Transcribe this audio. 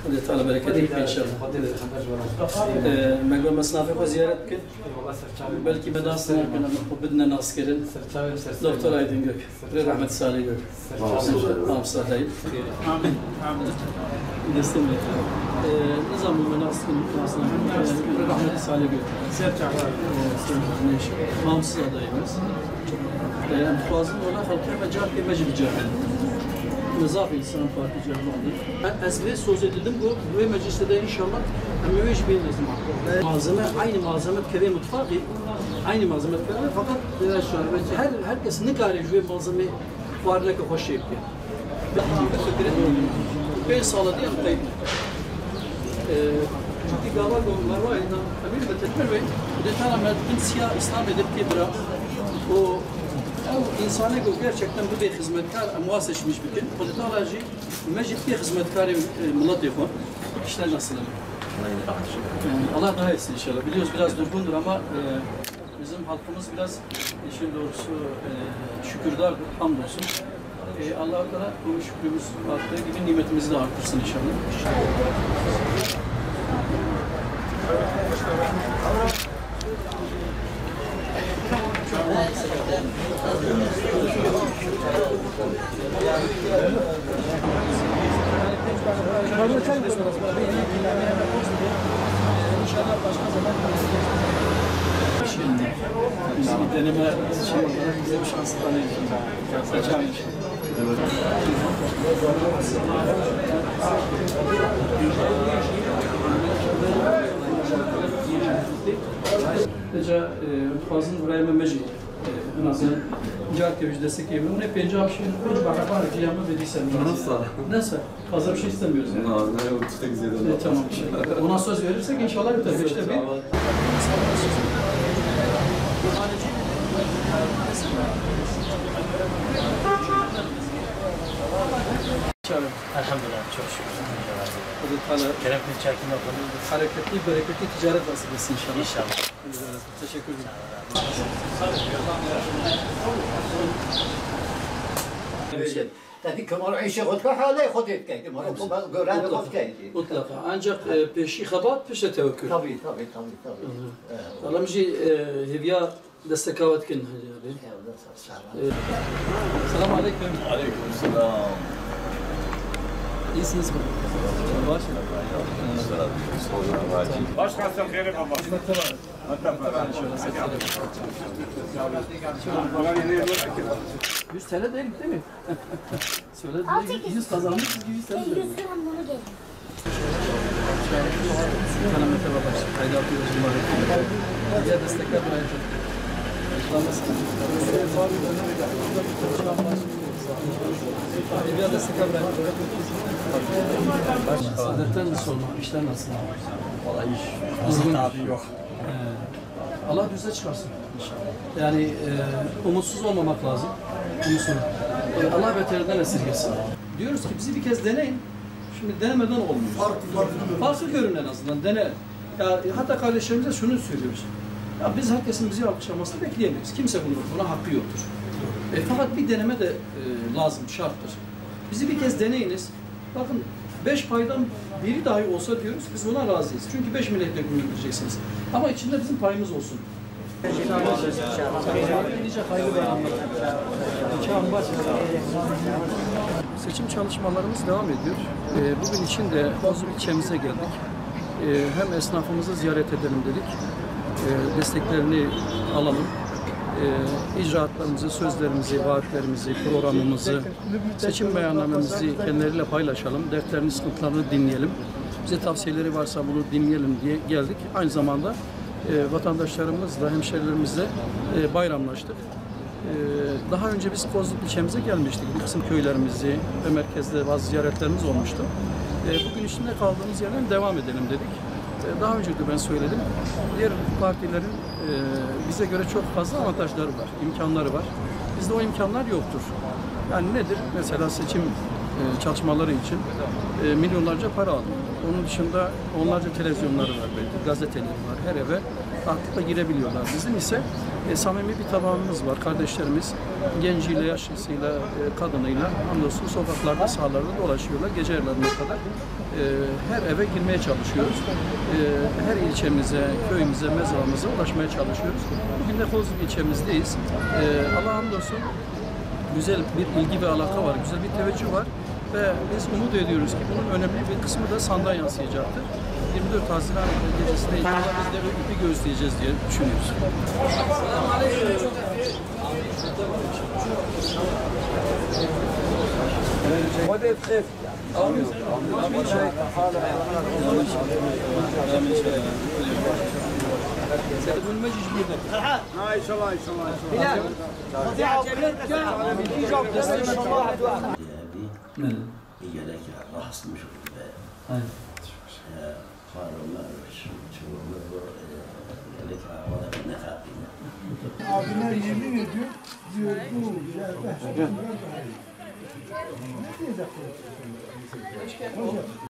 خدي تعالى بركاتك ان شاء الله. مقام مصنافك وزيارتك بلكي بداسنا كنا بدنا ناس كده دكتور ايدن جوك رحمة سالي جوك نعم صحيح آمين آمين نستمر نظام المناسك رحمة سالي جوك سيرجع نعم صحيح بس فازم ولا خلقي مجال كمجب جاهل Mızaf İnsan Parti Camii'nde. Ezbe söz edildim bu mecliste de inşallah müveş bir nizam. Malzeme aynı malzeme kere mutfağı aynı malzeme kere fakat herkes ne kadar bir malzeme varlığı ki hoş yapıyor. Ben sağladı yaptayım. Çünkü galiba var var yine tabii ki tekrar ve detaylı medresin siyah İslam edip ki bırak o insana göre gerçekten bu bir hizmetkar muhaseçmiş bütün. Politikacı meclis bir hizmetkar millet yapıyor. İşler nasıl? Allah daha etsin inşallah. Biliyoruz biraz durgundur ama bizim halkımız biraz işin doğrusu şükürdardır, hamdolsun. Allah-u Teala bu şükrümüz arttığı gibi nimetimizi de artırsın inşallah. İnşallah başka zaman şimdi bir deneme şey olarak bize bir şans tanıyacağım. Deja fazın buraya mecbur. Nasıl cevap gibi destek gibi. Ne pencam şey kuruş bakarak diyamı verdiysen. Nasıl? Fazla bir şey istemiyoruz yani. Ne uçta güzel oldu. Tamam inşallah. Ona söz verirsek inşallah biter. İşte bir. Elhamdülillah çok şükür. Keremli çekim yapalım. Hareketli, bereketli ticaret nasip etsin inşallah. İnşallah. Teşekkür ederim. Tabii Kemal Ayşe Khotka hala Khotet kaydı. Kemal gören Khot kaydı. Mutlaka. Ancak peşi habat peşe tevekkül. Tabii. Allah mıcı hevya destekavat kin hadi. Selam aleyküm. Aleykümselam. İyisiniz mi? Başkasın khairim ama. Tamam. 100 TL değil mi? Söyledi 100 kazanmışız gibi 100 TL değil. 100 gram bunu gelin. Kalamete babası. Haydi atıyoruz bunları. Ya destekler buraya çok. Ya destekler buraya. Saadetten nasıl olma? İşler nasıl? Vallahi iş bizim tabi yok. Allah düze çıkarsın. Yani umutsuz olmamak lazım. Umutsuz. Allah beterinden esirgesin. Diyoruz ki bizi bir kez deneyin. Şimdi denemeden olmuyor. Farklı görün en azından. Dene. Ya, hatta kardeşlerimize şunu söylüyoruz. Ya biz herkesin bizi alkışlamasını bekleyemeyiz. Kimse buna hakkı yoktur. Fakat bir deneme de lazım, şarttır. Bizi bir kez deneyiniz. Bakın 5 paydan biri dahi olsa diyoruz, biz buna razıyız. Çünkü 5 milletvekili göndereceksiniz. Ama içinde bizim payımız olsun. Nice hayırlı bayramlar. Seçim çalışmalarımız devam ediyor. Bugün için de Bozum ilçemize geldik. Hem esnafımızı ziyaret edelim dedik. Desteklerini alalım. İcraatlarımızı, sözlerimizi, vaatlerimizi, programımızı, seçim beyannamemizi kendileriyle paylaşalım. Dertlerini, sıkıntılarını dinleyelim. Bize tavsiyeleri varsa bunu dinleyelim diye geldik. Aynı zamanda vatandaşlarımızla, hemşerilerimizle bayramlaştık. Daha önce biz Kozluk ilçemize gelmiştik. Bir kısım köylerimizi ve merkezde bazı ziyaretlerimiz olmuştu. Bugün içinde kaldığımız yerden devam edelim dedik. Daha önce de ben söyledim. Diğer partilerin bize göre çok fazla avantajları var, imkanları var. Bizde o imkanlar yoktur. Yani nedir? Mesela seçim çalışmaları için milyonlarca para alıyor. Onun dışında onlarca televizyonları var belki, gazeteleri var. Her eve rahatlıkla girebiliyorlar. Bizim ise samimi bir tabanımız var. Kardeşlerimiz genciyle, yaşlısıyla, kadınıyla hamdolsun sokaklarda, sahalarda dolaşıyorlar gece yarılarına kadar. her eve girmeye çalışıyoruz. Her ilçemize, köyümüze, mezramıza ulaşmaya çalışıyoruz. Bugün de Kozluk ilçemizdeyiz. Allah'a hamdolsun güzel bir ilgi ve alaka var, güzel bir teveccüh var ve biz umut ediyoruz ki bunun önemli bir kısmı da sandığa yansıyacaktır. 24 Haziran gecesinde inşallah biz de bir gözleyeceğiz diye düşünüyoruz. هي لك راس مش قالوا ما شو لك وضع النفاق Abine yemin ediyor, diyor bu yerde. Ne diyecek?